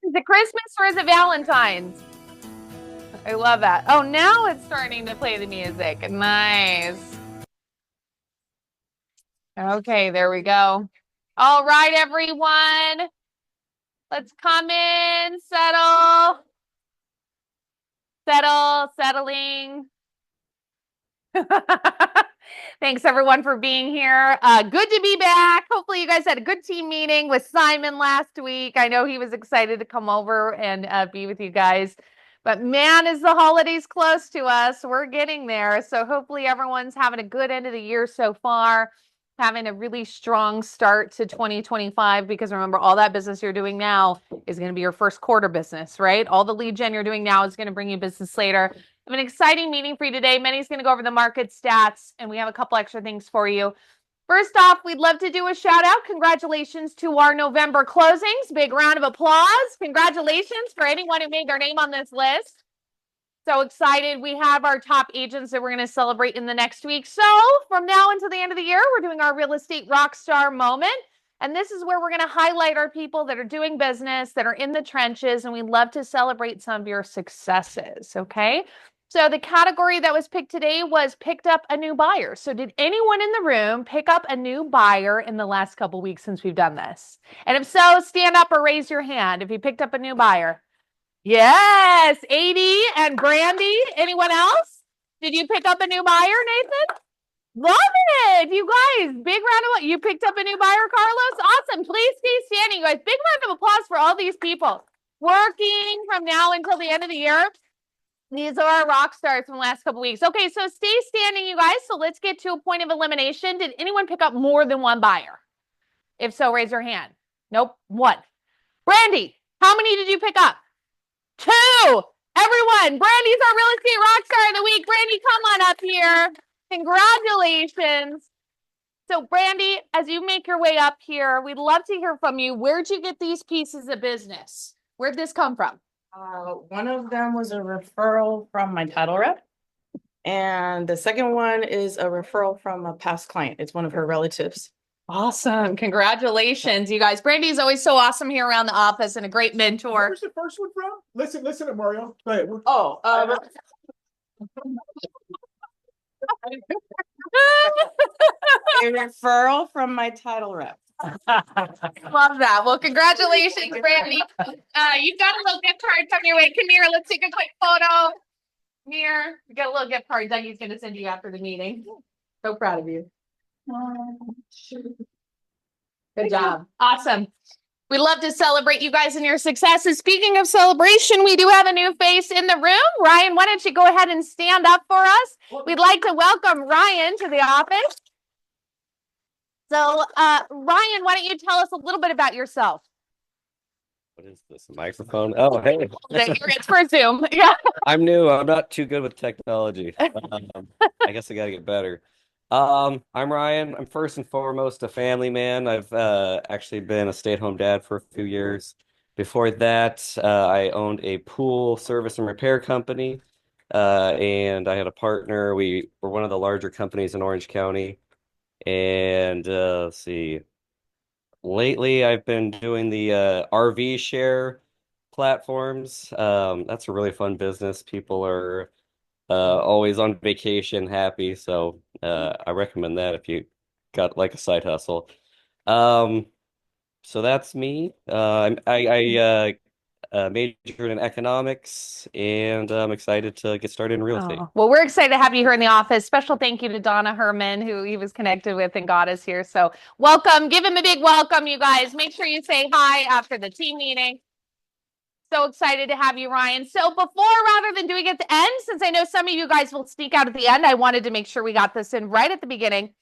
Is it Christmas or is it Valentine's? I love that. Oh, now it's starting to play the music. Nice. Okay, there we go. All right, everyone. Let's come in, settling. Thanks everyone for being here. Good to be back. Hopefully you guys had a good team meeting with Simon last week. I know he was excited to come over and be with you guys. But man, is the holidays close to us. We're getting there. So hopefully everyone's having a good end of the year so far, having a really strong start to 2025, because remember, all that business you're doing now is going to be your first quarter business, right? All the lead gen you're doing now is going to bring you business later. I have an exciting meeting for you today. Meny's going to go over the market stats, and we have a couple extra things for you. First off, we'd love to do a shout out. Congratulations to our November closings. Big round of applause. Congratulations for anyone who made their name on this list. So excited. We have our top agents that we're going to celebrate in the next week. So from now until the end of the year, we're doing our real estate rock star moment. And this is where we're going to highlight our people that are doing business, that are in the trenches, and we love to celebrate some of your successes, okay? So the category that was picked today was picked up a new buyer. So did anyone in the room pick up a new buyer in the last couple weeks since we've done this? And if so, stand up or raise your hand if you picked up a new buyer. Yes, AD and Brandy. Anyone else? Did you pick up a new buyer, Nathan? Love it. You guys, big round of applause. You picked up a new buyer, Carlos? Awesome. Please stay standing, you guys. Big round of applause for all these people working from now until the end of the year. These are our rock stars from the last couple weeks. Okay, so stay standing, you guys. So let's get to a point of elimination. Did anyone pick up more than one buyer? If so, raise your hand. Nope, one. Brandy, how many did you pick up? Two. Everyone, Brandy's our real estate rock star of the week. Brandy, come on up here. Congratulations. So Brandy, as you make your way up here, we'd love to hear from you. Where'd you get these pieces of business? Where'd this come from? One of them was a referral from my title rep, and the second one is a referral from a past client. It's one of her relatives. Awesome. Congratulations, you guys. Brandy's always so awesome here around the office and a great mentor. Where's the first one from? Listen to Mario. Go ahead. A referral from my title rep. Love that. Well, congratulations, Brandy. You've got a little gift card coming your way. Come here. Let's take a quick photo. Here. We got a little gift card Dougie's going to send you after the meeting. So proud of you. Good job. Awesome. We love to celebrate you guys and your successes. Speaking of celebration, we do have a new face in the room. Ryan, why don't you go ahead and stand up for us? We'd like to welcome Ryan to the office. So, Ryan, why don't you tell us a little bit about yourself? What is this, a microphone? Oh, hey. It's for Zoom. Yeah. I'm new. I'm not too good with technology. I guess I got to get better. I'm Ryan. I'm first and foremost a family man. I've actually been a stay-at-home dad for a few years. Before that, I owned a pool service and repair company, and I had a partner. We were one of the larger companies in Orange County. And let's see. Lately, I've been doing the RV share platforms. That's a really fun business. People are always on vacation, happy. So I recommend that if you got like a side hustle. So that's me. I majored in economics, and I'm excited to get started in real estate. Well, we're excited to have you here in the office. Special thank you to Donna Herman, who he was connected with and got us here. So welcome. Give him a big welcome, you guys. Make sure you say hi after the team meeting. So excited to have you, Ryan. So rather than doing it at the end, since I know some of you guys will sneak out at the end, I wanted to make sure we got this in right at the beginning.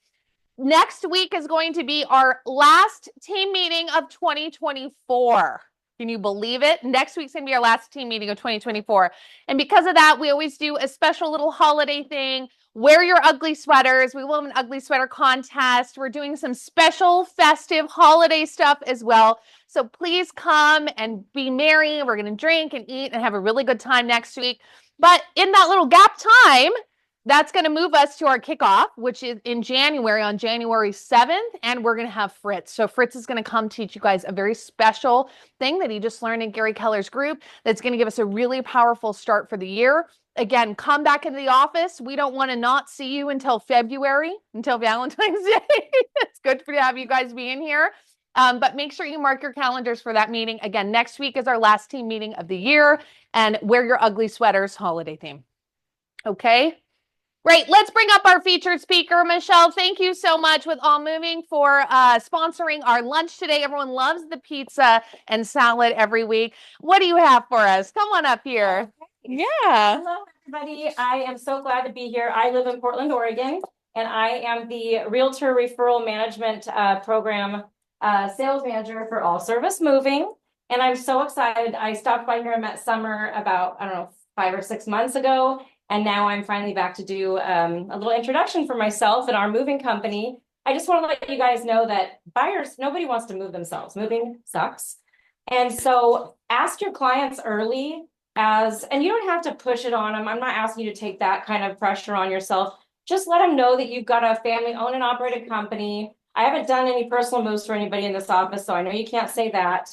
Next week is going to be our last team meeting of 2024. Can you believe it? Next week's going to be our last team meeting of 2024. And because of that, we always do a special little holiday thing. Wear your ugly sweaters. We will have an ugly sweater contest. We're doing some special festive holiday stuff as well. So please come and be merry. We're going to drink and eat and have a really good time next week. But in that little gap time, that's going to move us to our kickoff, which is in January, on January 7th. And we're going to have Fritz. So Fritz is going to come teach you guys a very special thing that he just learned in Gary Keller's group that's going to give us a really powerful start for the year. Again, come back into the office. We don't want to not see you until February, until Valentine's Day. It's good to have you guys be in here. But make sure you mark your calendars for that meeting. Again, next week is our last team meeting of the year, and wear your ugly sweaters, holiday theme. Okay? Great. Let's bring up our featured speaker, Michelle. Thank you so much with All Moving for sponsoring our lunch today. Everyone loves the pizza and salad every week. What do you have for us? Come on up here. Okay. Yeah. Hello, everybody. I am so glad to be here. I live in Portland, Oregon, and I am the Realtor Referral Management Program sales manager for All Service Moving. And I'm so excited. I stopped by here and met Summer about, I don't know, 5 or 6 months ago. And now I'm finally back to do a little introduction for myself and our moving company. I just want to let you guys know that buyers, nobody wants to move themselves. Moving sucks. And so ask your clients early and you don't have to push it on them. I'm not asking you to take that kind of pressure on yourself. Just let them know that you've got a family owned and operated company. I haven't done any personal moves for anybody in this office, so I know you can't say that.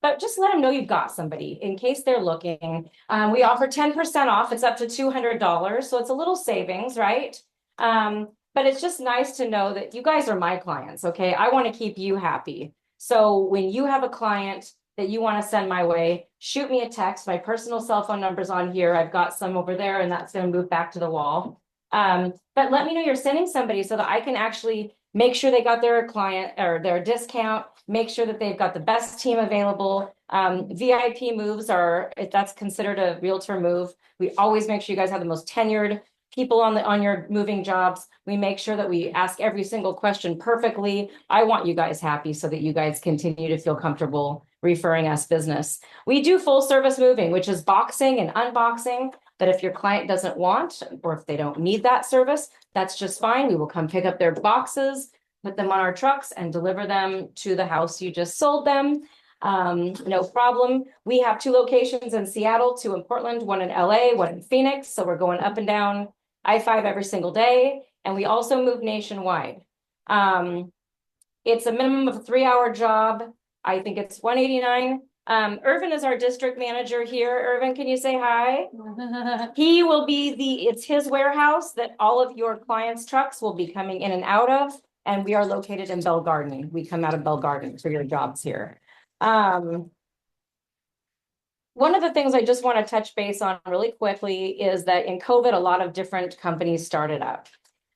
But just let them know you've got somebody in case they're looking. We offer 10% off. It's up to $200. So it's a little savings, right? But it's just nice to know that you guys are my clients. Okay. I want to keep you happy. So when you have a client that you want to send my way, shoot me a text. My personal cell phone number's on here. I've got some over there, and that's going to move back to the wall. But let me know you're sending somebody so that I can actually make sure they got their client or their discount, make sure that they've got the best team available. VIP moves that's considered a realtor move. We always make sure you guys have the most tenured people on your moving jobs. We make sure that we ask every single question perfectly. I want you guys happy so that you guys continue to feel comfortable referring us business. We do full service moving, which is boxing and unboxing. That if your client doesn't want, or if they don't need that service, that's just fine. We will come pick up their boxes, put them on our trucks, and deliver them to the house you just sold them. No problem. We have 2 locations in Seattle, 2 in Portland, 1 in LA, 1 in Phoenix. So we're going up and down I-5 every single day. And we also move nationwide. It's a minimum of a 3-hour job. I think it's $189. Irvin is our district manager here. Irvin, can you say hi? He will be it's his warehouse that all of your clients' trucks will be coming in and out of. And we are located in Bell Garden. We come out of Bell Garden for your jobs here. One of the things I just want to touch base on really quickly is that in COVID, a lot of different companies started up.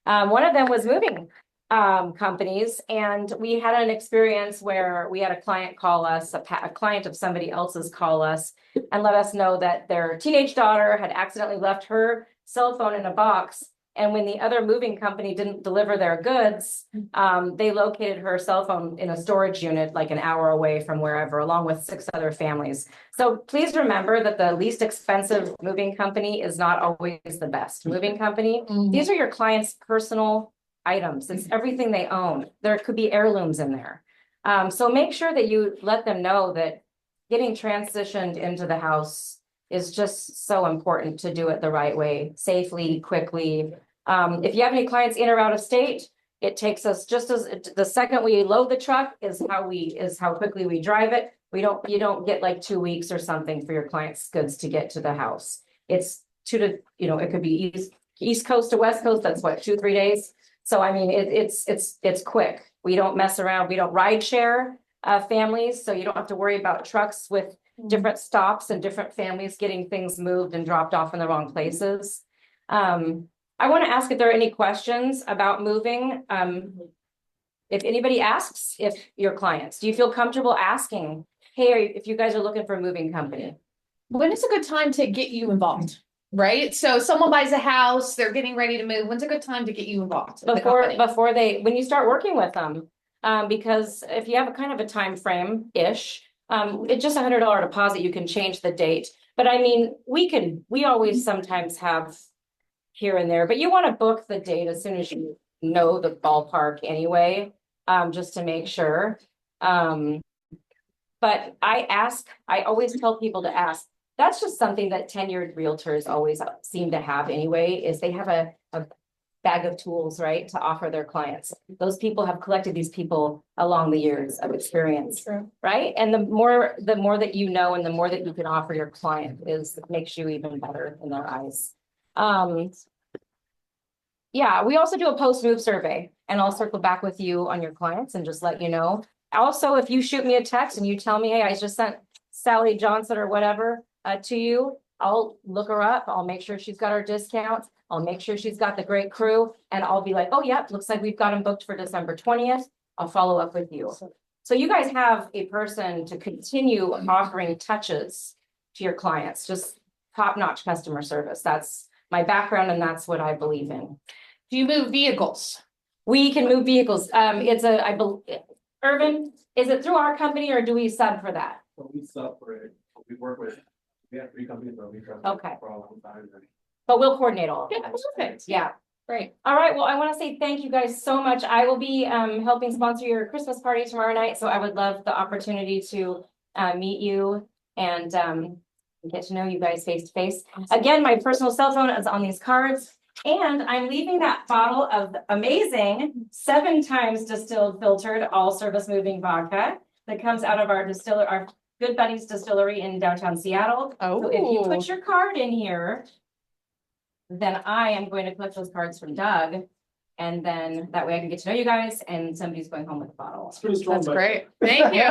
One of them was moving companies, and we had an experience where we had a client call us, a client of somebody else's call us and let us know that their teenage daughter had accidentally left her cell phone in a box. And when the other moving company didn't deliver their goods, they located her cell phone in a storage unit like an hour away from wherever, along with 6 other families. So please remember that the least expensive moving company is not always the best moving company. These are your clients' personal items. It's everything they own. There could be heirlooms in there. So make sure that you let them know that getting transitioned into the house is just so important to do it the right way, safely, quickly. If you have any clients in or out of state, it takes us just as the second we load the truck is how quickly we drive it. You don't get like 2 weeks or something for your client's goods to get to the house. It's it could be east coast to west coast. That's what, 2-3 days. So, I mean, it's quick. We don't mess around. We don't ride share families. So you don't have to worry about trucks with different stops and different families getting things moved and dropped off in the wrong places. I want to ask if there are any questions about moving. If anybody asks, if your clients, do you feel comfortable asking, hey, if you guys are looking for a moving company? When is a good time to get you involved? Right? So someone buys a house, they're getting ready to move. When's a good time to get you involved? When you start working with them, because if you have a kind of a time frame ish, it's just $100 deposit. You can change the date, but I mean, we always sometimes have here and there, but you want to book the date as soon as you know the ballpark anyway, just to make sure. But I always tell people to ask, that's just something that tenured realtors always seem to have anyway, is they have a bag of tools, right, to offer their clients. Those people have collected these people along the years of experience, True. right? And the more that you know and the more that you can offer your client is makes you even better in their eyes. Yeah, we also do a post-move survey, and I'll circle back with you on your clients and just let you know. Also, if you shoot me a text and you tell me, hey, I just sent Sally Johnson or whatever to you, I'll look her up. I'll make sure she's got her discounts. I'll make sure she's got the great crew, and I'll be like, oh yeah, looks like we've got them booked for December 20th. I'll follow up with you. So you guys have a person to continue offering touches to your clients, just top-notch customer service. That's my background, and that's what I believe in. Do you move vehicles? We can move vehicles. I believe, Urban, is it through our company or do we sub for that? So we sub for it. We work with, we have 3 companies that we trust. Okay. For a long time. But we'll coordinate all of Yeah, that. perfect. Yeah. Great. All right. Well, I want to say thank you guys so much. I will be helping sponsor your Christmas party tomorrow night. So I would love the opportunity to meet you and get to know you guys face to face. Again, my personal cell phone is on these cards. And I'm leaving that bottle of amazing 7 times distilled filtered all service moving vodka that comes out of our Good Buddies distillery in downtown Seattle. So if you put your card in here, then I am going to collect those cards from Doug. And then that way I can get to know you guys, and somebody's going home with a bottle. It's pretty strong. That's but- great. Thank you.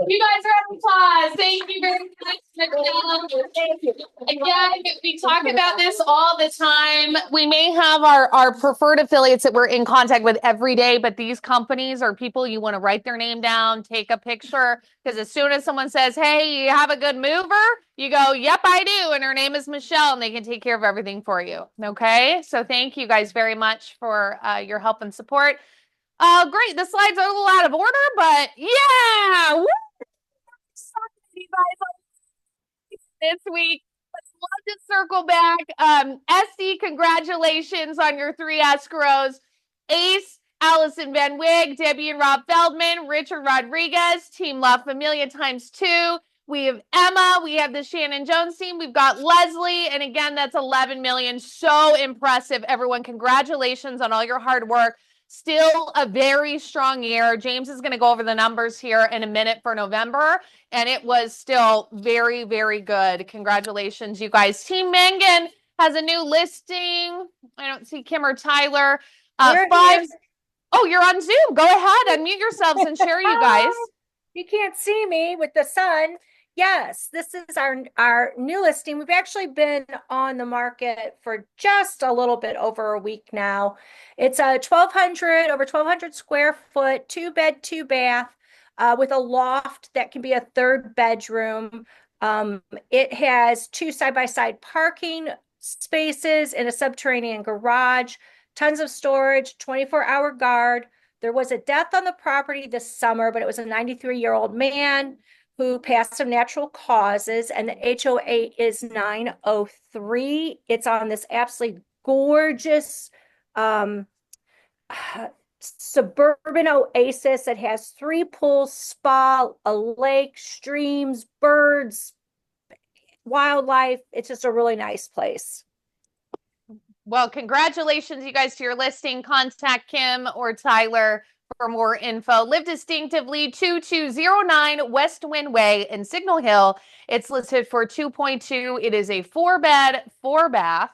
You guys are applause. Thank you very much, Michelle. Thank you. Again, we talk about this all the time. We may have our preferred affiliates that we're in contact with every day, but these companies are people you want to write their name down, take a picture, because as soon as someone says, hey, you have a good mover, you go, yep, I do. And her name is Michelle, and they can take care of everything for you. Okay. So thank you guys very much for your help and support. Great. The slides are a little out of order, but yeah. Woo! You guys this week. Love to circle back. SD, congratulations on your 3 escrows. Ace, Allison Van Wig, Debbie and Rob Feldman, Richard Rodriguez, Team La Familia ×2. We have Emma, we have the Shannon Jones team, we've got Leslie, and again, that's 11 million. So impressive, everyone. Congratulations on all your hard work. Still a very strong year. James is going to go over the numbers here in a minute for November, and it was still very, very good. Congratulations, you guys. Team Mengen has a new listing. I don't see Kim or Tyler. We're 5. here. Oh, you're on Zoom. Go ahead, unmute yourselves and share, you guys. You can't see me with the sun. Yes, this is our new listing. We've actually been on the market for just a little bit over a week now. It's a over 1,200 square foot, 2-bed, 2-bath, with a loft that can be a 3rd bedroom. It has 2 side-by-side parking spaces and a subterranean garage, tons of storage, 24-hour guard. There was a death on the property this summer, but it was a 93-year-old man who passed of natural causes, and the HOA is 903. It's on this absolutely gorgeous suburban oasis. It has 3 pools, spa, a lake, streams, birds, wildlife. It's just a really nice place. Well, congratulations, you guys, to your listing. Contact Kim or Tyler for more info. Live Distinctively, 2209 West Wind Way in Signal Hill. It's listed for 2.2. It is a 4-bed, 4-bath.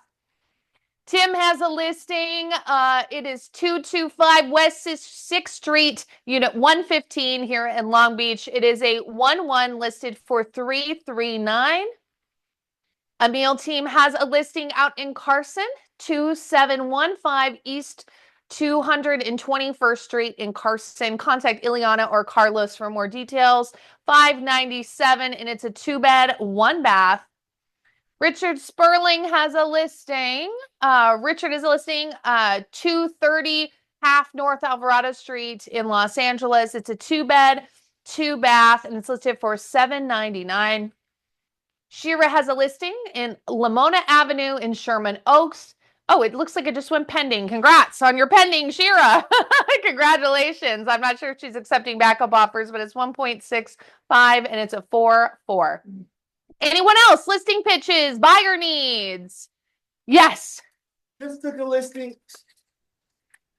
Tim has a listing. It is 225 West 6th Street, Unit 115 here in Long Beach. It is a 1-1 listed for 339. Emil Team has a listing out in Carson, 2715 East 221st Street in Carson. Contact Ileana or Carlos for more details. 597, and it's a 2-bed, 1-bath. Richard Sperling has a listing. Richard is listing 230 half North Alvarado Street in Los Angeles. It's a 2-bed, 2-bath, and it's listed for $799. Shira has a listing in Lamona Avenue in Sherman Oaks. Oh, it looks like it just went pending. Congrats on your pending, Shira. Congratulations. I'm not sure if she's accepting backup offers, but it's 1.65 and it's a 4-4. Anyone else? Listing pitches, buyer needs. Yes. Just took a listing.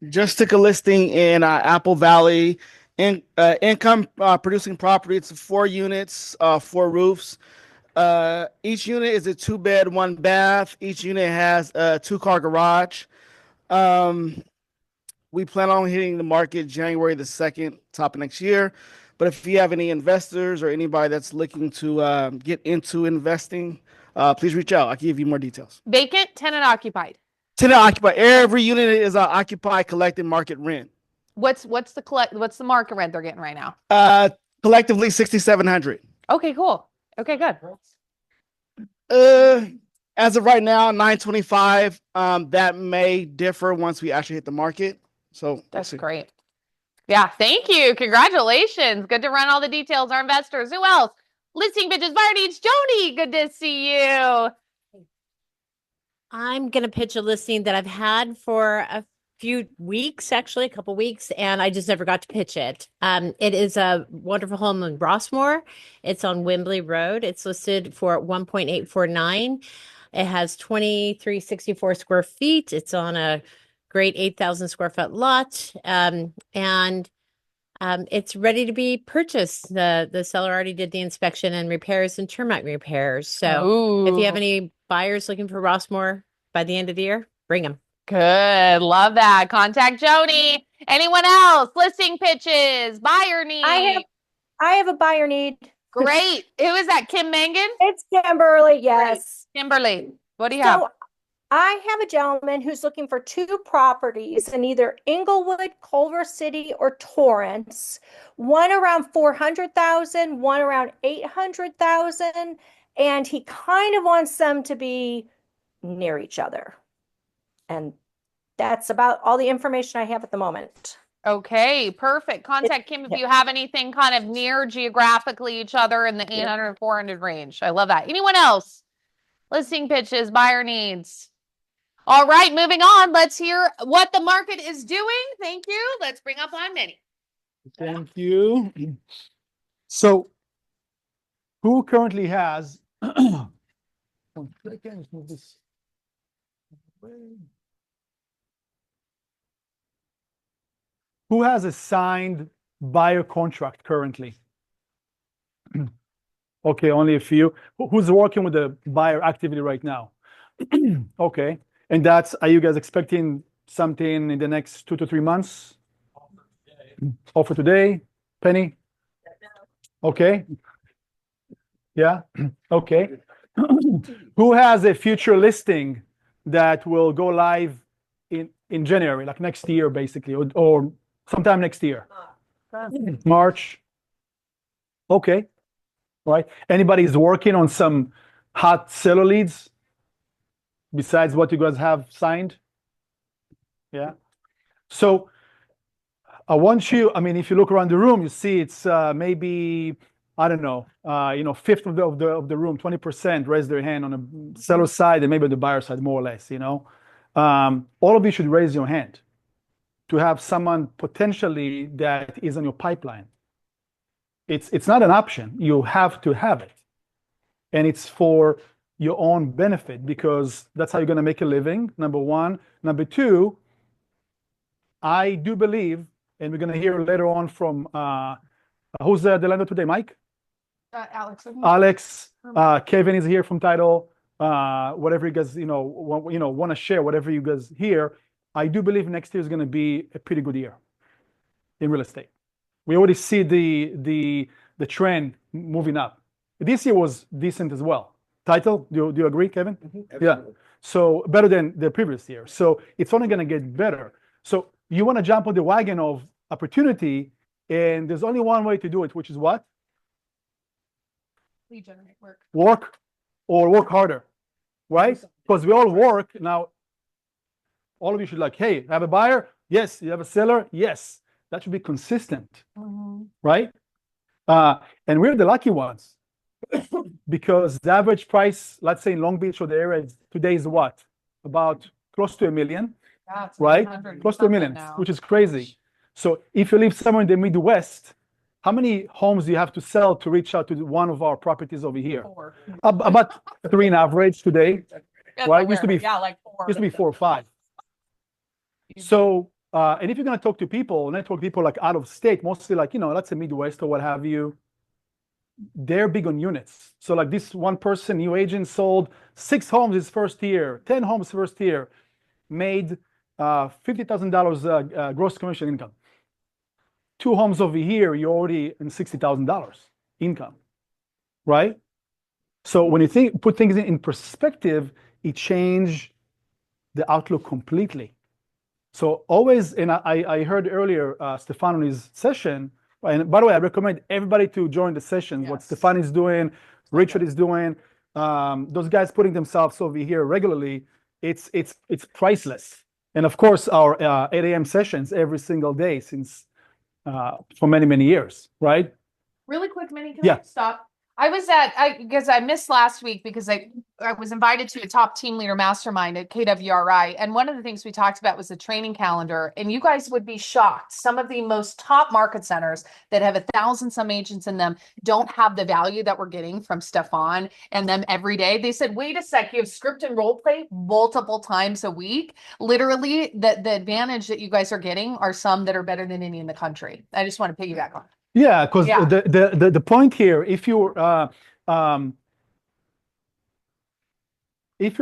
Just took a listing in Apple Valley, income producing property. It's 4 units, 4 roofs. Each unit is a 2 bed, 1 bath. Each unit has a 2 car garage. We plan on hitting the market January the 2nd, top of next year. But if you have any investors or anybody that's looking to get into investing, please reach out. I'll give you more details. Vacant, tenant occupied. Tenant occupied. Every unit is occupied, collected market rent. What's the market rent they're getting right now? Collectively 6,700. Okay, cool. Okay, good. As of right now, 925. That may differ once we actually hit the market. So we'll That's see. great. Yeah, thank you. Congratulations. Good to run all the details. Our investors. Who else? Listing pitches, buyer needs. Joni, good to see you. I'm going to pitch a listing that I've had for a few weeks, actually a couple weeks, and I just never got to pitch it. It is a wonderful home in Rossmore. It's on Wembley Road. It's listed for 1.849. It has 2,364 square feet. It's on a great 8,000 square foot lot. It's ready to be purchased. The seller already did the inspection and repairs and termite repairs. So if you have any buyers looking for Rossmore by the end of the year, bring them. Good. Love that. Contact Joni. Anyone else? Listing pitches, buyer need. I have a buyer need. Great. Who is that? Kim Mangan? It's Kimberly, yes. Kimberly. What do you have? So I have a gentleman who's looking for 2 properties in either Inglewood, Culver City, or Torrance. One around 400,000, one around 800,000, and he kind of wants them to be near each other. And that's about all the information I have at the moment. Okay, perfect. Contact Kim if you have anything kind of near geographically each other in the 800 and 400 range. I love that. Anyone else? Listing pitches, buyer needs. All right, moving on. Let's hear what the market is doing. Thank you. Let's bring up on Meny. Thank you. So, who currently has? 1 second, let's move this away. Who has a signed buyer contract currently? Okay, only a few. Who's working with the buyer actively right now? Okay, and are you guys expecting something in the next 2 to 3 months? Offer today, Penny? Okay. Yeah, okay. Who has a future listing that will go live in January, like next year, basically, or sometime next year? March. Okay. All right. Anybody is working on some hot seller leads besides what you guys have signed? Yeah. So I want you, I mean, if you look around the room, you see it's maybe, I don't know, fifth of the room, 20% raise their hand on the seller side and maybe on the buyer side, more or less, all of you should raise your hand to have someone potentially that is on your pipeline. It's not an option. You have to have it. And it's for your own benefit because that's how you're going to make a living, number one. Number two, I do believe, and we're going to hear later on from, who's the lender today, Mike? Alex. Alex, Kevin is here from Title. Whatever you guys, want to share, whatever you guys hear. I do believe next year is going to be a pretty good year in real estate. We already see the trend moving up. This year was decent as well. Title, do you agree, Kevin? Mm-hmm. Yeah. So better than the previous year. So it's only going to get better. So you want to jump on the wagon of opportunity, and there's only one way to do it, which is what? Lead generate work. Work or work harder, right? Because we all work now. All of you should hey, have a buyer? Yes. You have a seller? Yes. That should be consistent, right? And we're the lucky ones because the average price, let's say in Long Beach or the area today is what? About close to $1 million, right? Close to $1 million, which is crazy. So if you live somewhere in the Midwest, How many homes do you have to sell to reach out to one of our properties over here? 4. About 3 in average today. Right? Used to be Yeah, like 4. Used to be 4 or 5. So, and if you're going to talk to people, network people like out of state, mostly like, let's say Midwest or what have you, they're big on units. So like this one person, new agent sold 6 homes his first year, 10 homes first year, made $50,000 gross commission income. 2 homes over here, you're already in $60,000 income, right? So when you put things in perspective, it changed the outlook completely. So always, and I heard earlier Stefan on his session, and by the way, I recommend everybody to join the sessions. What Stefan is doing, Richard is doing, those guys putting themselves over here regularly, it's priceless. And of course, our 8 a.m. sessions every single day since for many, many years, right? Really quick, Meny, can Yeah. I stop? Because I missed last week because I was invited to a top team leader mastermind at KWRI. And one of the things we talked about was the training calendar. And you guys would be shocked. Some of the most top market centers that have 1,000 some agents in them don't have the value that we're getting from Stefan and them every day. They said, wait a sec, you have script and role play multiple times a week. Literally, the advantage that you guys are getting are some that are better than any in the country. I just want to piggyback on. Yeah, because the point here, if you're a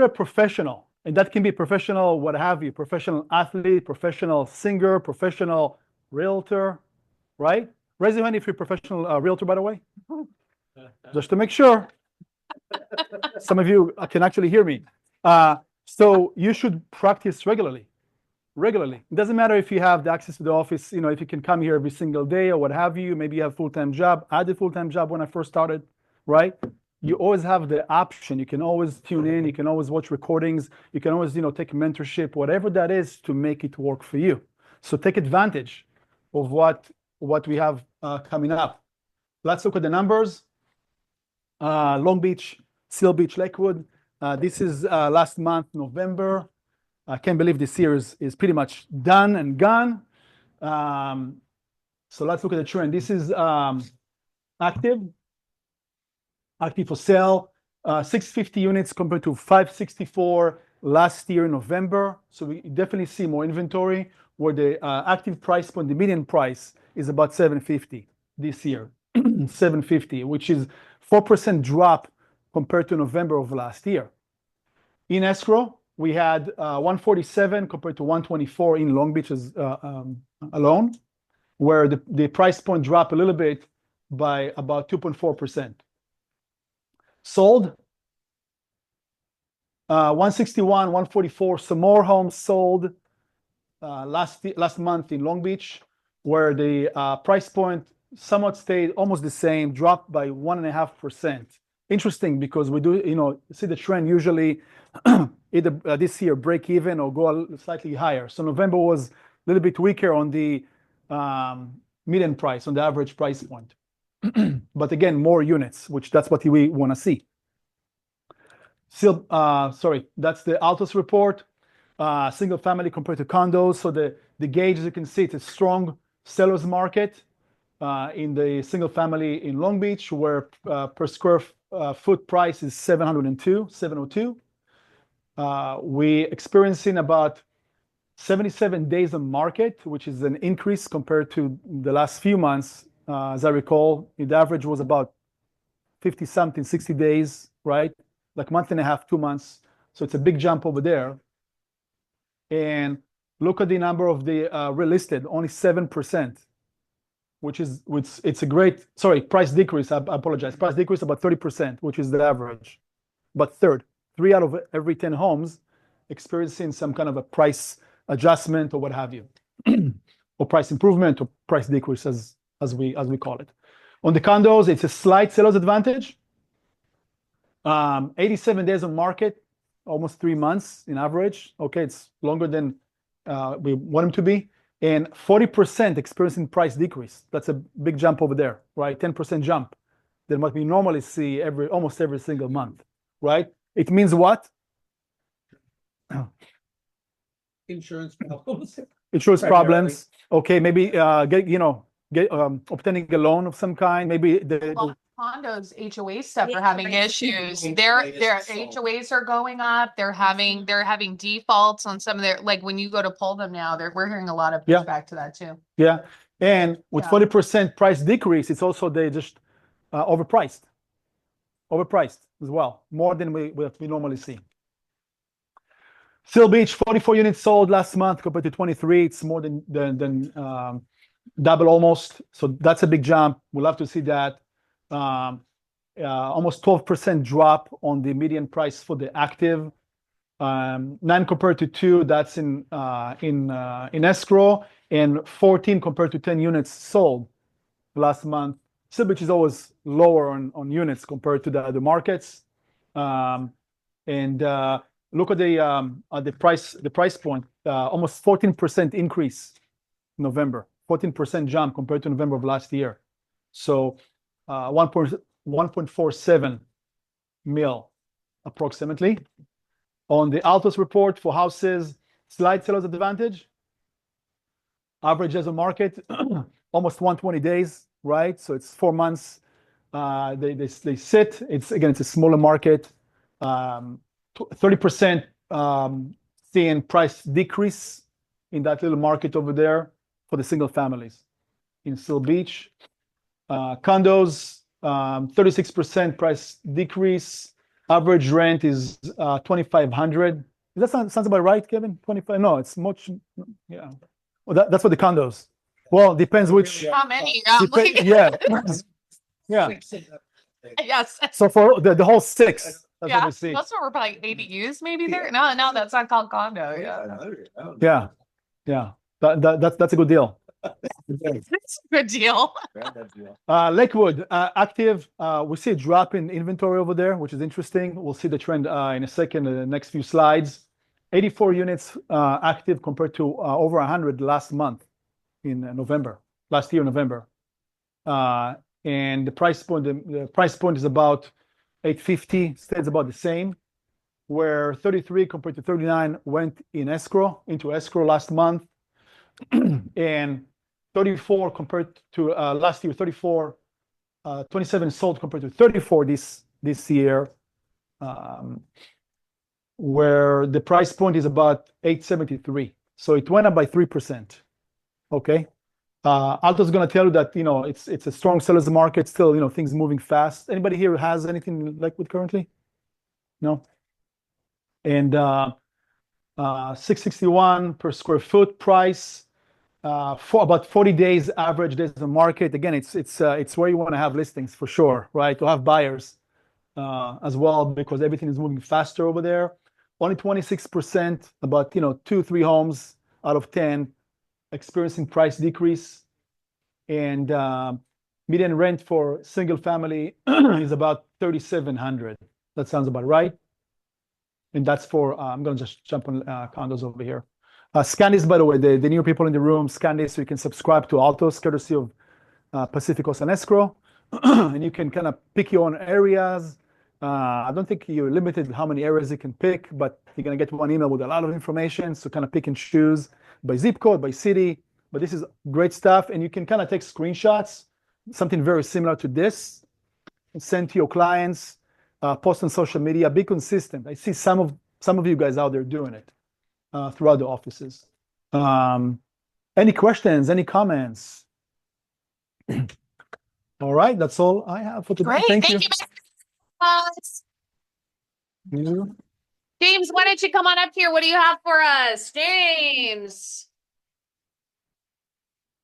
professional, and that can be professional, what have you, professional athlete, professional singer, professional realtor, right? Raise your hand if you're a professional realtor, by the way, just to make sure. Some of you can actually hear me. So you should practice regularly. It doesn't matter if you have the access to the office, if you can come here every single day or what have you, maybe you have a full-time job. I had a full-time job when I first started, right? You always have the option. You can always tune in. You can always watch recordings. You can always, take mentorship, whatever that is to make it work for you. So take advantage of what we have coming up. Let's look at the numbers. Long Beach, Seal Beach, Lakewood. This is last month, November. I can't believe this year is pretty much done and gone. So let's look at the trend. This is active for sale, 650 units compared to 564 last year in November. So we definitely see more inventory where the active price point, the median price is about 750 this year, 750, which is 4% drop compared to November of last year. In escrow, we had 147 compared to 124 in Long Beach alone, where the price point dropped a little bit by about 2.4%. Sold 161, 144. Some more homes sold last month in Long Beach, where the price point somewhat stayed almost the same, dropped by 1.5%. Interesting, because we do, see the trend usually either this year break even or go slightly higher. So November was a little bit weaker on the median price, on the average price point. But again, more units, which that's what we want to see. Still, that's the Altos report. Single family compared to condos. So the gauge, as you can see, it's a strong seller's market in the single family in Long Beach, where per square foot price is 702. We experiencing about 77 days on market, which is an increase compared to the last few months. As I recall, the average was about 50 something, 60 days, right? Like month and a half, 2 months. So it's a big jump over there. And look at the number of the relisted, only 7%, which it's a great, price decrease. I apologize. Price decrease about 30%, which is the average. But 3 out of every 10 homes experiencing some kind of a price adjustment or what have you, or price improvement or price decrease as we call it. On the condos, it's a slight seller's advantage. 87 days on market, almost 3 months in average. Okay, it's longer than we want them to be. And 40% experiencing price decrease. That's a big jump over there, right? 10% jump than what we normally see almost every single month, right? It means what? Insurance problems. Insurance problems. Okay, maybe obtaining a loan of some kind. Maybe the Condos, HOA stuff Yeah, are having right. issues. HOAs Their sold. HOAs are going up. They're having defaults on some of their, like when you go to pull them now, we're hearing a lot of Yeah. pushback to that too. yeah, and with Yeah. 40% price decrease, it's also they just overpriced as well, more than we normally see. Seal Beach, 44 units sold last month compared to 23. It's more than double almost. So that's a big jump. We'll have to see that. Almost 12% drop on the median price for the active. 9 compared to 2, that's in escrow, and 14 compared to 10 units sold last month. Seal Beach is always lower on units compared to the other markets. Look at the price point, almost 14% increase in November, 14% jump compared to November of last year. So 1.47 mil approximately. On the Altos report for houses, slight seller's advantage. Average as a market, almost 120 days, right? So it's 4 months. They sit. It's a smaller market. 30% seeing price decrease in that little market over there for the single families in Seal Beach. Condos, 36% price decrease. Average rent is $2,500. Does that sounds about right, Kevin? 25? No, it's much. Yeah. Well, that's for the condos. Well, depends which. How many? Yeah. Yeah. Yes. So for the whole 6, that's what Yeah. we see. Most of them were probably ADUs maybe there. No, that's not called condo. Yeah. Yeah. That's a good deal. It's a good deal. Lakewood, active. We see a drop in inventory over there, which is interesting. We'll see the trend in a second, in the next few slides. 84 units active compared to over 100 last month in November, last year, November. And the price point is about 850, stays about the same, where 33 compared to 39 went into escrow last month. And 34 compared to last year, 27 sold compared to 34 this year, where the price point is about 873. So it went up by 3%. Okay. Alto's going to tell you that, it's a strong seller's market still, things moving fast. Anybody here has anything in Lakewood currently? No? And 661 per square foot price. For about 40 days average days in the market. Again, it's where you want to have listings for sure, right? To have buyers as well, because everything is moving faster over there. Only 26%, about 2-3 homes out of 10 experiencing price decrease, and median rent for single family is about $3,700. That sounds about right. And that's for I'm gonna just jump on condos over here. Scandis, by the way, the new people in the room, Scandis, so you can subscribe to Altos, courtesy of Pacificos and Escrow, and you can kind of pick your own areas. I don't think you're limited how many areas you can pick, but you're gonna get one email with a lot of information, so kind of pick and choose by zip code, by city. But this is great stuff, and you can kind of take screenshots, something very similar to this, and send to your clients, post on social media, be consistent. I see some of you guys out there doing it throughout the offices. Any questions, any comments? All right, that's all I have for today. Great. Thank you. James, why don't you come on up here? What do you have for us? James.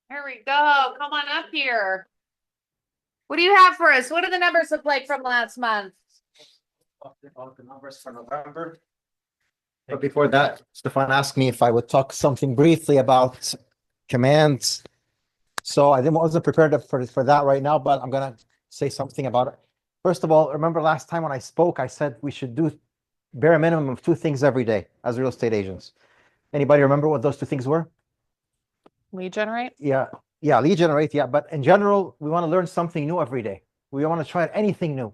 There we go. Come on up here. What do you have for us? What do the numbers look like from last month? The numbers for November. But before that, Stefan asked me if I would talk something briefly about commands. So I wasn't prepared for that right now, but I'm gonna say something about it. First of all, remember last time when I spoke, I said we should do bare minimum of 2 things every day as real estate agents. Anybody remember what those 2 things were? Lead generate? Yeah, lead generate, yeah. But in general, we want to learn something new every day. We want to try anything new.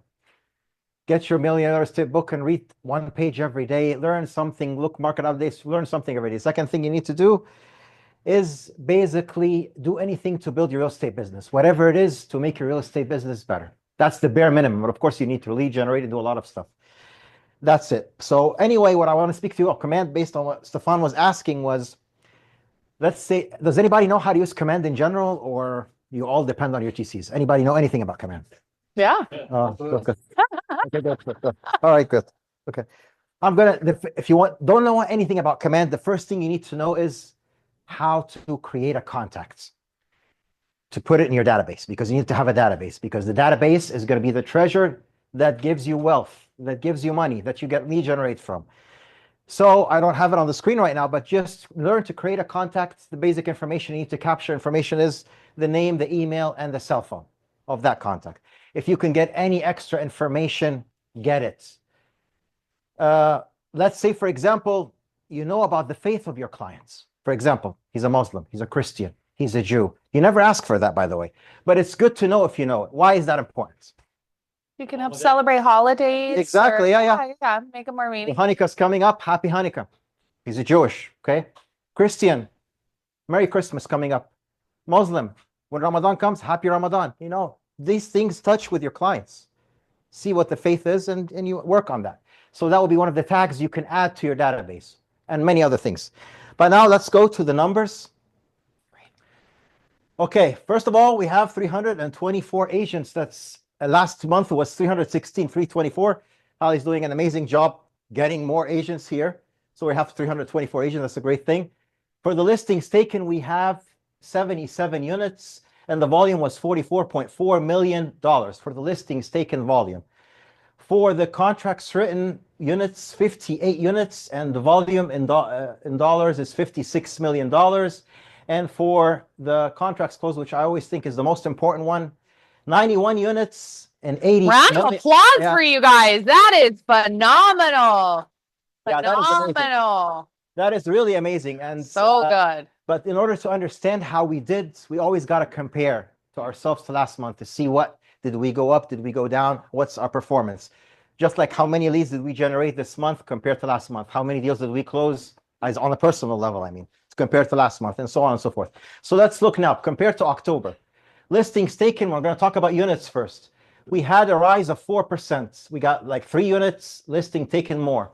Get your millionaire's tip book and read 1 page every day. Learn something, look market updates, learn something every day. Second thing you need to do is basically do anything to build your real estate business, whatever it is to make your real estate business better. That's the bare minimum. But of course, you need to lead generate and do a lot of stuff. That's it. So anyway, what I want to speak to you about command based on what Stefan was asking was, let's say, does anybody know how to use command in general, or you all depend on your TCs? Anybody know anything about command? Yeah. Good. Okay, good. All right, good. Okay. If you don't know anything about command, the first thing you need to know is how to create a contact to put it in your database, because you need to have a database, because the database is going to be the treasure that gives you wealth, that gives you money, that you get lead generate from. So I don't have it on the screen right now, but just learn to create a contact. The basic information you need to capture information is the name, the email, and the cell phone of that contact. If you can get any extra information, get it. Let's say, for example, you know about the faith of your clients. For example, he's a Muslim, he's a Christian, he's a Jew. You never ask for that, by the way, but it's good to know if you know it. Why is that important? You can help celebrate holidays. Exactly, yeah. Make them more meaningful. Hanukkah's coming up. Happy Hanukkah. He's a Jewish, okay? Christian, Merry Christmas coming up. Muslim, when Ramadan comes, Happy Ramadan. You know, these things touch with your clients. See what the faith is, and you work on that. So that will be one of the tags you can add to your database, and many other things. But now let's go to the numbers. Okay, first of all, we have 324 agents. That's last month was 316, 324. Halley's doing an amazing job getting more agents here. So we have 324 agents. That's a great thing. For the listings taken, we have 77 units, and the volume was $44.4 million for the listings taken volume. For the contracts written units, 58 units, and the volume in dollars is $56 million. And for the contracts closed, which I always think is the most important one, 91 units and 80 Round of applause for you guys. That is phenomenal. Yeah, Phenomenal. That is really amazing. And so good. But in order to understand how we did, we always got to compare to ourselves to last month to see what did we go up, did we go down, what's our performance. Just like how many leads did we generate this month compared to last month? How many deals did we close as on a personal level, I mean, compared to last month, and so on and so forth. So let's look now, compared to October. Listings taken, we're going to talk about units first. We had a rise of 4%. We got like 3 units, listing taken more.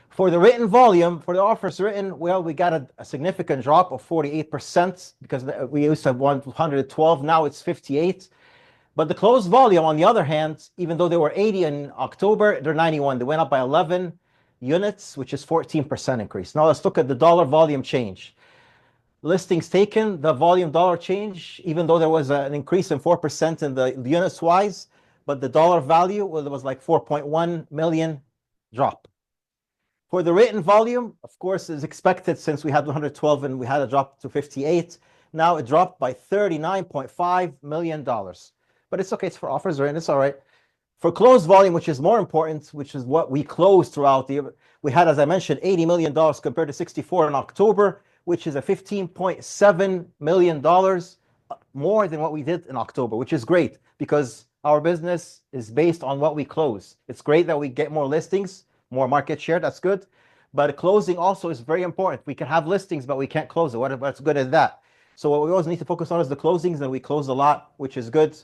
For the written volume, for the offers written, well, we got a significant drop of 48% because we used to have 112, now it's 58. But the closed volume, on the other hand, even though they were 80 in October, they're 91. They went up by 11 units, which is 14% increase. Now let's look at the dollar volume change. Listings taken, the volume dollar change, even though there was an increase in 4% in the units wise, but the dollar value, well, it was like 4.1 million drop. For the written volume, of course, is expected since we had 112 and we had a drop to 58. Now it dropped by $39.5 million. But it's okay, it's for offers written, it's all right. For closed volume, which is more important, which is what we closed throughout the year, we had, as I mentioned, $80 million compared to 64 in October, which is a $15.7 million more than what we did in October, which is great because our business is based on what we close. It's great that we get more listings, more market share, that's good. But closing also is very important. We can have listings, but we can't close it. What's good is that? So what we always need to focus on is the closings, and we close a lot, which is good.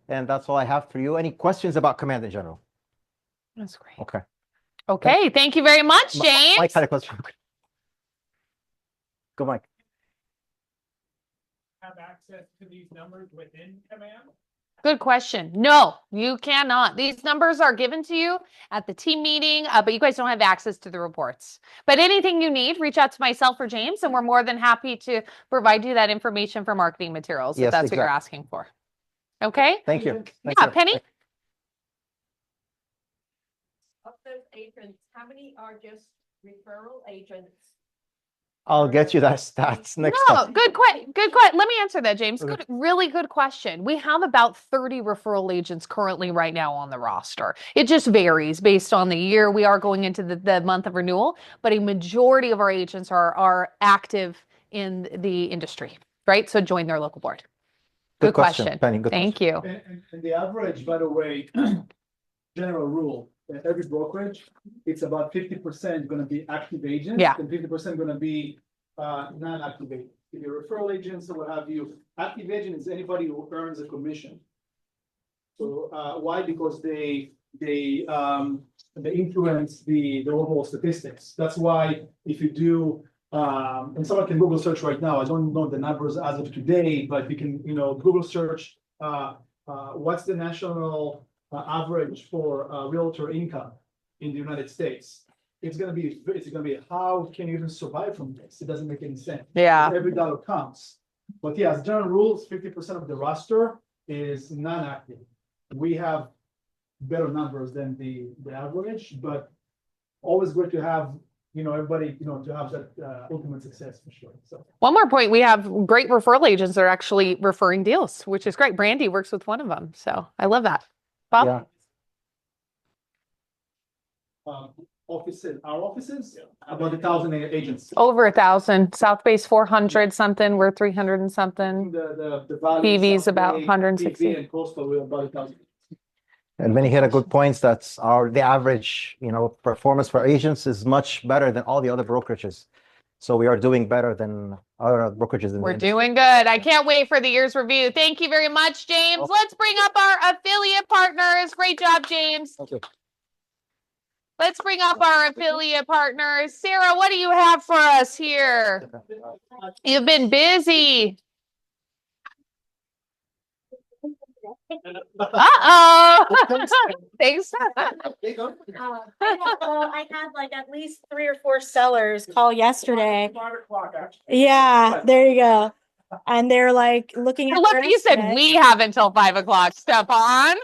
And that's all I have for you. Any questions about command in general? That's great. Okay. Okay, thank you very much, James. Mike had a question. Go, Mike. Have access to these numbers within command? Good question. No, you cannot. These numbers are given to you at the team meeting, but you guys don't have access to the reports. But anything you need, reach out to myself or James, and we're more than happy to provide you that information for marketing materials if that's what you're asking for. Okay? Thank you. Yeah, Penny? Of those agents, how many are just referral agents? I'll get you that stats next time. Good question. Let me answer that, James. Okay. Really good question. We have about 30 referral agents currently right now on the roster. It just varies based on the year. We are going into the month of renewal, but a majority of our agents are active in the industry, right? So join their local board. Good question. Penny, good Thank you. And the average, by the way, general rule, every brokerage, it's about 50% going to be active agents, Yeah. and 50% going to be non-active agents. if you're referral agents or what have you. Active agent is anybody who earns a commission. So why? Because they influence the overall statistics. That's why if you do, and someone can Google search right now. I don't know the numbers as of today, but you can Google search what's the national average for realtor income in the United States. It's gonna be how can you even survive from this? It doesn't make any sense. Yeah. Every dollar counts. But yeah, as general rules, 50% of the roster is non-active. We have better numbers than the average, but always good to have everybody to have that ultimate success for sure. So One more point, we have great referral agents that are actually referring deals, which is great. Brandy works with one of them, so I love that. Bob? Yeah. Our offices, about 1,000 agents. Over 1,000. South Bay's 400 something. We're 300 and something. The value PV's South about Bay, 160. PV and coastal, we're about 1,000. And Meny hit a good points. That's the average, performance for agents is much better than all the other brokerages. So we are doing better than other brokerages in the We're industry. doing good. I can't wait for the year's review. Thank you very much, James. Let's bring up our affiliate partners. Great job, James. Thank you. Let's bring up our affiliate partners. Sarah, what do you have for us here? You've been busy. Uh-oh. Thanks. I had like at least 3 or 4 sellers call yesterday. Yeah, there you go. And they're like looking at Look, their you said estimates. we have until 5 o'clock, Stefan.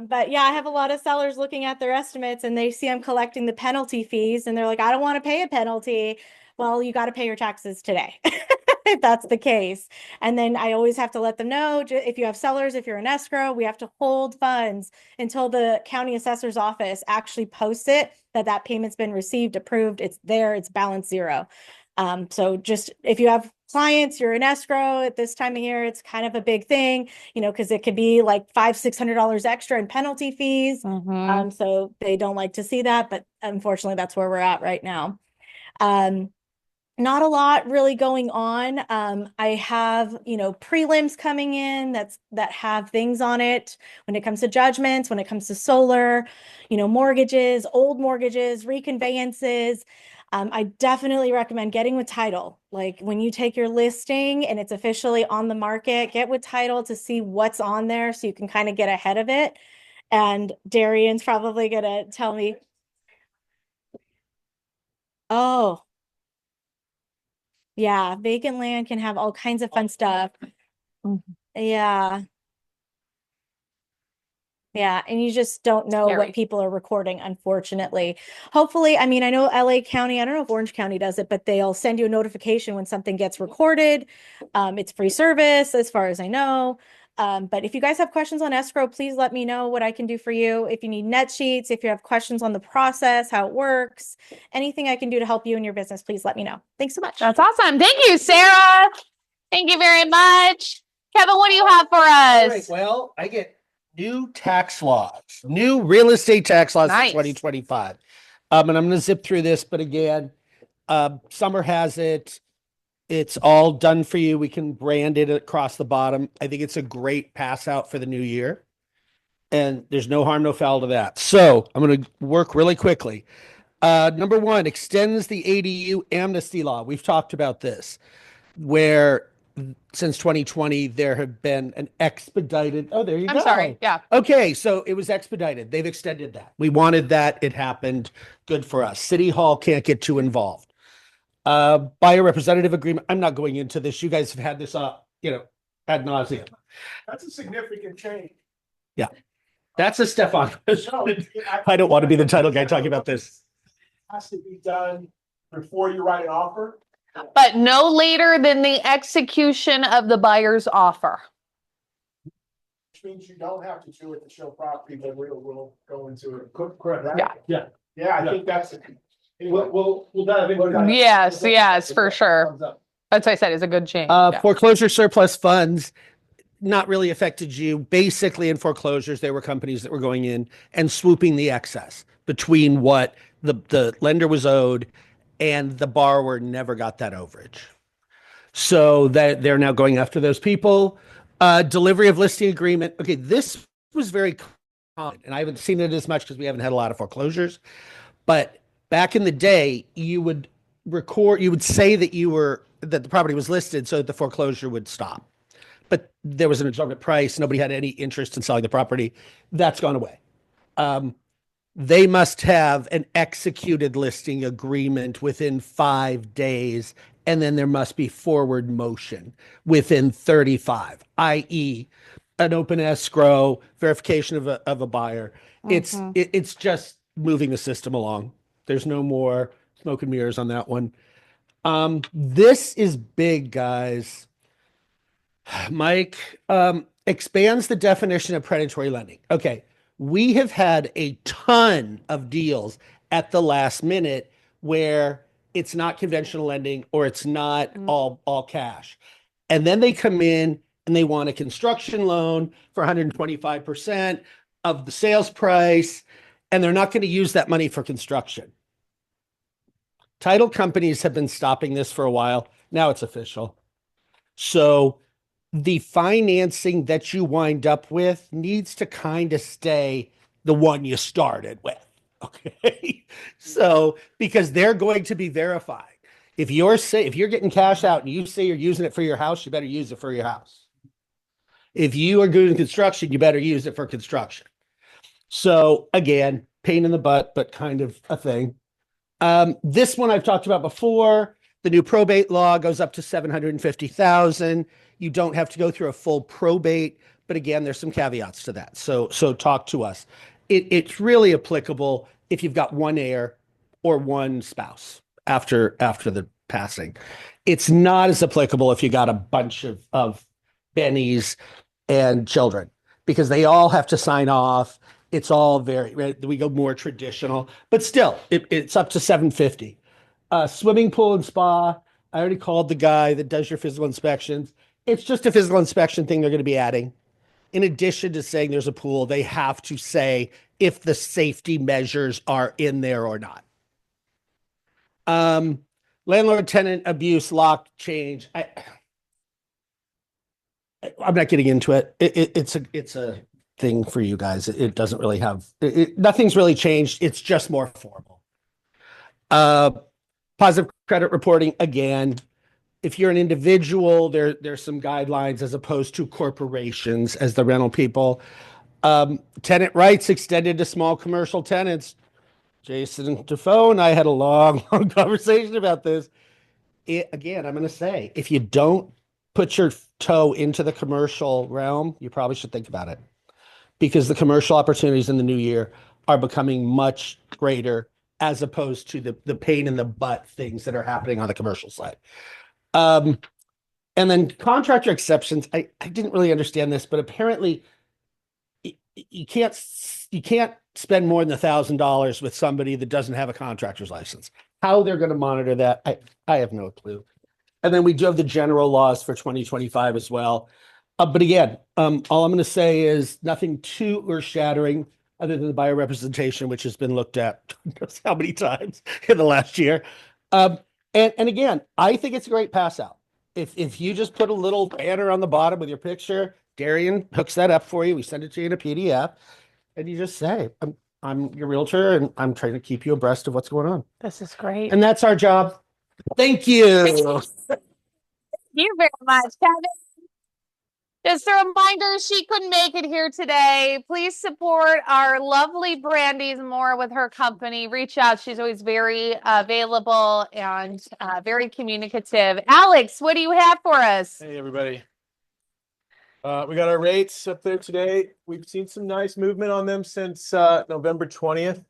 But yeah, I have a lot of sellers looking at their estimates and they see I'm collecting the penalty fees and they're like, I don't want to pay a penalty. Well, you got to pay your taxes today if that's the case. And then I always have to let them know if you have sellers, if you're in escrow, we have to hold funds until the county assessor's office actually posts it that payment's been received, approved, it's there, it's balance zero. So just if you have clients, you're in escrow at this time of year, it's kind of a big thing, because it could be like $500-$600 extra in penalty fees. So they don't like to see that, but unfortunately that's where we're at right now. Not a lot really going on. I have, prelims coming in that have things on it when it comes to judgments, when it comes to solar, mortgages, old mortgages, reconveyances. I definitely recommend getting with title. Like when you take your listing and it's officially on the market, get with title to see what's on there so you can kind of get ahead of it. And Darian's probably gonna tell me. Oh, yeah, vacant land can have all kinds of fun stuff. Yeah. Yeah, and you just don't know what people are recording, unfortunately. Hopefully, I mean, I know LA County, I don't know if Orange County does it, but they'll send you a notification when something gets recorded. It's free service as far as I know. But if you guys have questions on escrow, please let me know what I can do for you. If you need net sheets, if you have questions on the process, how it works, anything I can do to help you in your business, please let me know. Thanks so much. That's awesome. Thank you, Sarah. Thank you very much. Kevin, what do you have for us? All right, well, I get new tax laws, new real estate tax laws for 2025. And I'm going to zip through this, but again, summer has it. It's all done for you. We can brand it across the bottom. I think it's a great pass out for the new year. And there's no harm, no foul to that. So I'm going to work really quickly. Number 1, extends the ADU amnesty law. We've talked about this, where since 2020, there have been an expedited. Oh, there you go. I'm sorry. Yeah. Okay. So it was expedited. They've extended that. We wanted that. It happened. Good for us. City Hall can't get too involved. Buyer representative agreement. I'm not going into this. You guys have had this up, ad nauseum. That's a significant change. Yeah. That's a Stefan. I don't want to be the title guy talking about this. Has to be done before you write an offer. But no later than the execution of the buyer's offer. Which means you don't have to do it to show property, but we'll go into it. Correct. Right? Yeah, I think that's it. We'll dive into that. Yes, for sure. That's what I said, is a good change. Foreclosure surplus funds. not really affected you. Basically, in foreclosures, there were companies that were going in and swooping the excess between what the lender was owed and the borrower never got that overage. So that they're now going after those people. Delivery of listing agreement. Okay, this was very common, and I haven't seen it as much because we haven't had a lot of foreclosures. But back in the day, you would say that that the property was listed so that the foreclosure would stop. But there was an exorbitant price. Nobody had any interest in selling the property. That's gone away. They must have an executed listing agreement within 5 days, and then there must be forward motion within 35, i.e., an open escrow, verification of a buyer. It's just moving the system along. There's no more smoke and mirrors on that one. This is big, guys. Mike, expands the definition of predatory lending. Okay, we have had a ton of deals at the last minute where it's not conventional lending or it's not all cash. And then they come in and they want a construction loan for 125% of the sales price, and they're not going to use that money for construction. Title companies have been stopping this for a while. Now it's official. So the financing that you wind up with needs to kind of stay the one you started with. Okay. So, because they're going to be verified. If you're getting cash out and you say you're using it for your house, you better use it for your house. If you are doing construction, you better use it for construction. So again, pain in the butt, but kind of a thing. This one I've talked about before. The new probate law goes up to 750,000. You don't have to go through a full probate, but again, there's some caveats to that. So talk to us. It's really applicable if you've got one heir or one spouse after the passing. It's not as applicable if you got a bunch of bennies and children, because they all have to sign off. It's all we go more traditional, but still, it's up to 750. Swimming pool and spa. I already called the guy that does your physical inspections. It's just a physical inspection thing they're going to be adding. In addition to saying there's a pool, they have to say if the safety measures are in there or not. Landlord-tenant abuse, lock, change. I'm not getting into it. It's a thing for you guys. It doesn't really have, nothing's really changed. It's just more formal. Positive credit reporting, again, if you're an individual, there's some guidelines as opposed to corporations as the rental people. Tenant rights extended to small commercial tenants. Jason Defoe and I had a long conversation about this. Again, I'm going to say, if you don't put your toe into the commercial realm, you probably should think about it, because the commercial opportunities in the new year are becoming much greater as opposed to the pain in the butt things that are happening on the commercial side. And then contractor exceptions. I didn't really understand this, but apparently you can't spend more than $1,000 with somebody that doesn't have a contractor's license. How they're going to monitor that, I have no clue. And then we do have the general laws for 2025 as well. But again, all I'm going to say is nothing too earth-shattering other than the biorepresentation, which has been looked at how many times in the last year. And again, I think it's a great pass out. If you just put a little banner on the bottom with your picture, Darian hooks that up for you. We send it to you in a PDF, and you just say, I'm your realtor, and I'm trying to keep you abreast of what's going on. This is great. And that's our job. Thank you. Thank you very much, Kevin. Just a reminder, she couldn't make it here today. Please support our lovely Brandy's more with her company. Reach out. She's always very available and very communicative. Alex, what do you have for us? Hey, everybody. We got our rates up there today. We've seen some nice movement on them since November 20th.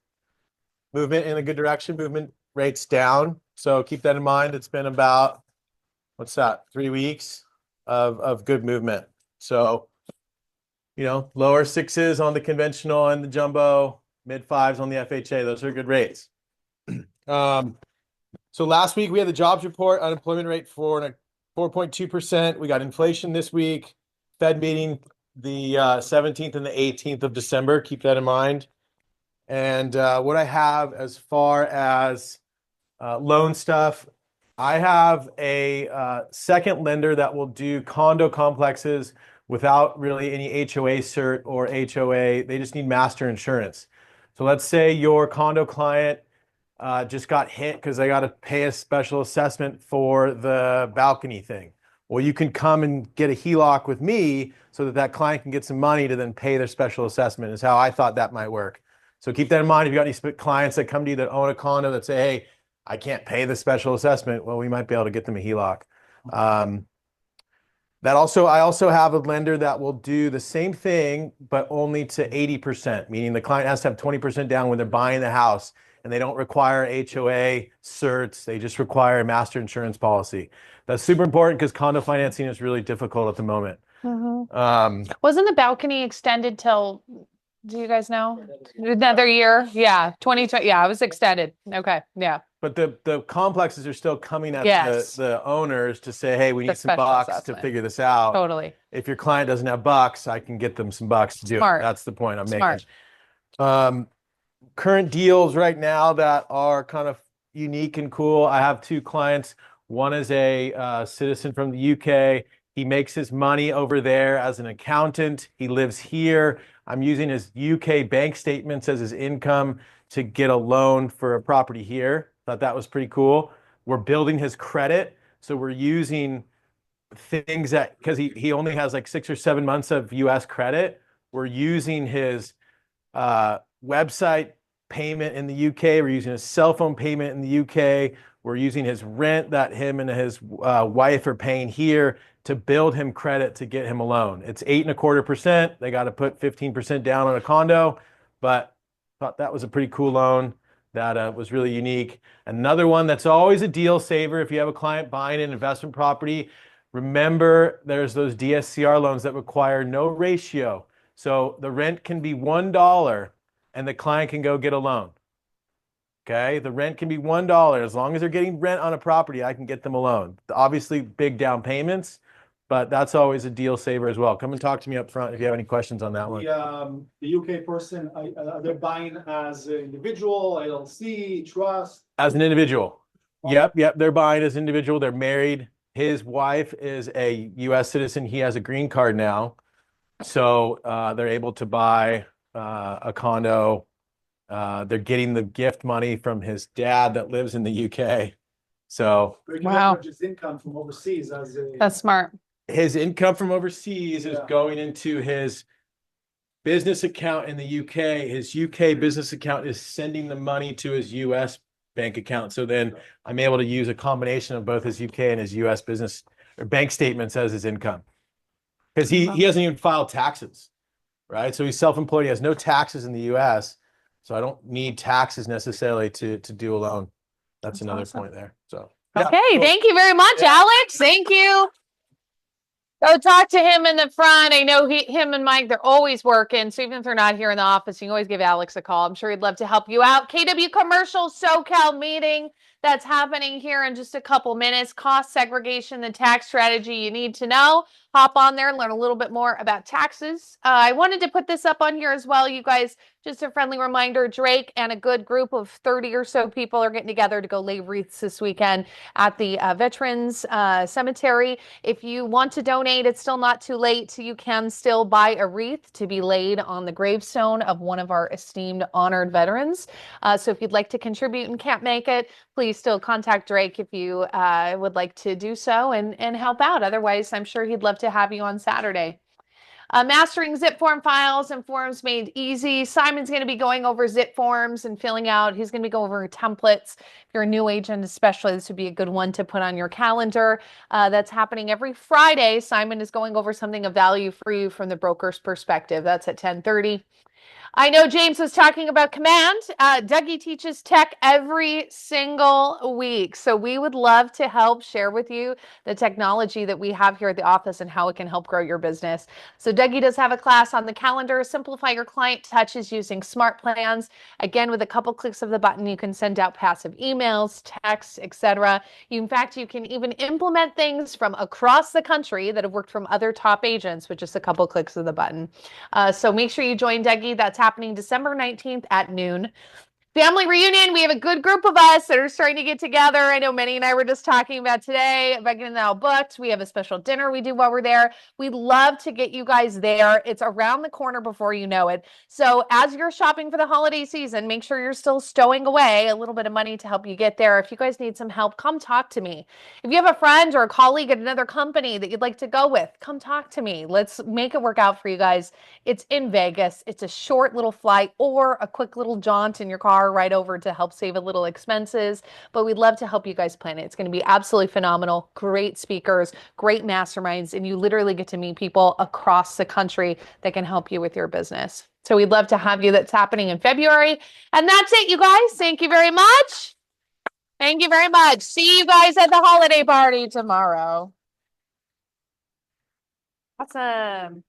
Movement in a good direction. Movement rates down. So keep that in mind. It's been about, 3 weeks of good movement. So, lower sixes on the conventional and the jumbo, mid fives on the FHA. Those are good rates. So last week we had the jobs report, unemployment rate for 4.2%. We got inflation this week. Fed meeting the 17th and the 18th of December. Keep that in mind. And what I have as far as loan stuff, I have a second lender that will do condo complexes without really any HOA cert or HOA. They just need master insurance. So let's say your condo client just got hit because they got to pay a special assessment for the balcony thing. Well, you can come and get a HELOC with me so that that client can get some money to then pay their special assessment is how I thought that might work. So keep that in mind. If you got any clients that come to you that own a condo that say, hey, I can't pay the special assessment, well, we might be able to get them a HELOC. I also have a lender that will do the same thing, but only to 80%, meaning the client has to have 20% down when they're buying the house, and they don't require HOA certs. They just require a master insurance policy. That's super important because condo financing is really difficult at the moment. Wasn't the balcony extended till, do you guys know? Another year? Yeah, 2020. Yeah, it was extended. Okay, yeah. But the complexes are still coming at Yes. the owners to say, hey, we The need some special bucks assessment. to figure this out. Totally. If your client doesn't have bucks, I can get them some bucks to do it. Smart. That's the point I'm Smart. making. Current deals right now that are kind of unique and cool. I have two clients. One is a citizen from the UK. He makes his money over there as an accountant. He lives here. I'm using his UK bank statements as his income to get a loan for a property here. Thought that was pretty cool. We're building his credit. So we're using things that, because he only has like 6 or 7 months of US credit. We're using his website payment in the UK. We're using his cell phone payment in the UK. We're using his rent that him and his wife are paying here to build him credit to get him a loan. It's 8.25%. They got to put 15% down on a condo, but thought that was a pretty cool loan that was really unique. Another one that's always a deal saver if you have a client buying an investment property. Remember, there's those DSCR loans that require no ratio. So the rent can be $1 and the client can go get a loan. Okay, the rent can be $1. As long as they're getting rent on a property, I can get them a loan. Obviously, big down payments, but that's always a deal saver as well. Come and talk to me up front if you have any questions on that one. The UK person, they're buying as an individual, LLC, trust. As an individual. Yep. They're buying as an individual. They're married. His wife is a US citizen. He has a green card now. So they're able to buy a condo. They're getting the gift money from his dad that lives in the UK. So Wow. His income from overseas as a. That's smart. his income from overseas is going into his business account in the UK. His UK business account is sending the money to his US bank account. So then I'm able to use a combination of both his UK and his US business or bank statements as his income. Because he hasn't even filed taxes, right? So he's self-employed. He has no taxes in the US. So I don't need taxes necessarily to do a loan. That's another awesome. point there. So Okay, thank you very much, Alex. Thank you. Go talk to him in the front. I know him and Mike, they're always working. So even if they're not here in the office, you can always give Alex a call. I'm sure he'd love to help you out. KW Commercial SoCal meeting that's happening here in just a couple minutes. Cost segregation, the tax strategy you need to know. Hop on there and learn a little bit more about taxes. I wanted to put this up on here as well, you guys. Just a friendly reminder, Drake and a good group of 30 or so people are getting together to go lay wreaths this weekend at the Veterans Cemetery. If you want to donate, it's still not too late. You can still buy a wreath to be laid on the gravestone of one of our esteemed honored veterans. So if you'd like to contribute and can't make it, please still contact Drake if you would like to do so and help out. Otherwise, I'm sure he'd love to have you on Saturday. Mastering zip form files and forms made easy. Simon's going to be going over zip forms and filling out. He's going to be going over templates. If you're a new agent, especially, this would be a good one to put on your calendar. That's happening every Friday. Simon is going over something of value for you from the broker's perspective. That's at 10:30. I know James was talking about command. Dougie teaches tech every single week. So we would love to help share with you the technology that we have here at the office and how it can help grow your business. So Dougie does have a class on the calendar, Simplify Your Client Touches Using Smart Plans. Again, with a couple clicks of the button, you can send out passive emails, texts, etc. In fact, you can even implement things from across the country that have worked from other top agents with just a couple clicks of the button. So make sure you join Dougie. That's happening December 19th at noon. Family reunion. We have a good group of us that are starting to get together. I know Meny and I were just talking about today about getting that all booked. We have a special dinner we do while we're there. We'd love to get you guys there. It's around the corner before you know it. So as you're shopping for the holiday season, make sure you're still stowing away a little bit of money to help you get there. If you guys need some help, come talk to me. If you have a friend or a colleague at another company that you'd like to go with, come talk to me. Let's make it work out for you guys. It's in Vegas. It's a short little flight or a quick little jaunt in your car right over to help save a little expenses. But we'd love to help you guys plan it. It's going to be absolutely phenomenal. Great speakers, great masterminds, and you literally get to meet people across the country that can help you with your business. So we'd love to have you. That's happening in February. And that's it, you guys. Thank you very much. Thank you very much. See you guys at the holiday party tomorrow. Awesome.